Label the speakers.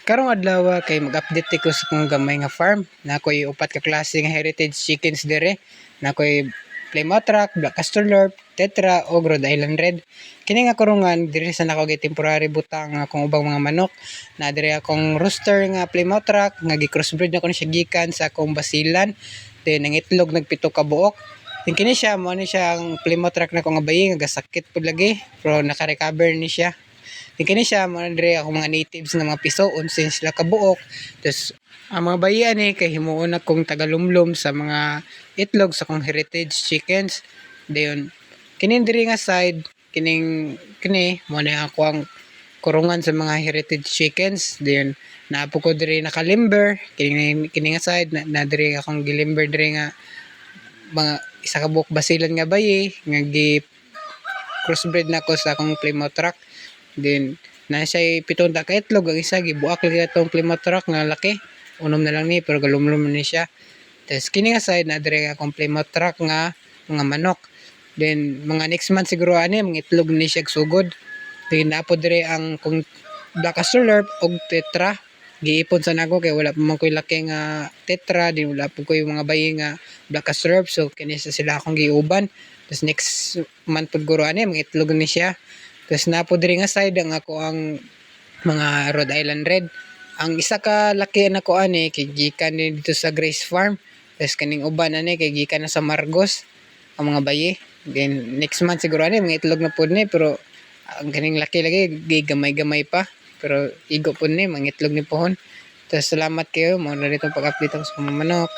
Speaker 1: Karong adlaw kay mag-update ko sa kong gamay nga farm. Nakoy upat ka klase nga heritage chickens dire. Nakoy Plymouth Rock, Black Australorp, Tetra ug Rhode Island Red. Kini nga kurungan diri sa nako temporary butang nga akong ubang mga manok. Na diri akong rooster nga Plymouth Rock nga gi-crossbreed na ko siya gikan sa akong basilan. Then ang itlog nagpito ka buok. Then kini siya mo ni siya ang Plymouth Rock na ko nga bayi nga gasakit pud lagi pero naka-recover ni siya. Kini siya mga dire ako mga natives na mga pisoon since sila kabuok. Tapos ang mga bayan kay himuon akong tagalumlum sa mga itlog sa kong heritage chickens. Dayon kini dire nga side kini mo na ako ang kurungan sa mga heritage chickens. Dayon naapo ko dire nakalimber kini nga side na dire akong gilimber dire nga mga isa ka buok basilan nga bayi nga gi crossbreed na ko sa akong Plymouth Rock. Then na siya pitong ka itlog ang isa gibuak lagi atong Plymouth Rock nga laki. Unom na lang ni pero galumlum ni siya. Tapos kini nga side na dire akong Plymouth Rock nga mga manok. Then mga next month siguro ani mga itlog ni siya sugod. Then napo dire ang kung Black Australorp og Tetra. Giipon sa nako kay wala pa man koy laki nga Tetra, din wala pa koy mga bayi nga Black Australorp, so kini sila akong giuban. Tapos next month pud guro ani mga itlog ni siya. Tapos napo diri nga side ang ako ang mga Rhode Island Red. Ang isa ka laki na ko ani kay gikan ni dito sa Grace Farm. Tapos kaning uban ani kay gikan na sa Margos ang mga bayi. Then next month siguro ani mga itlog na pud ni pero ang kaning laki lagi gamay-gamay pa. Pero igo pud ni mga itlog ni pohon. Tapos salamat kayo mo na dito pag-update ako sa mga manok.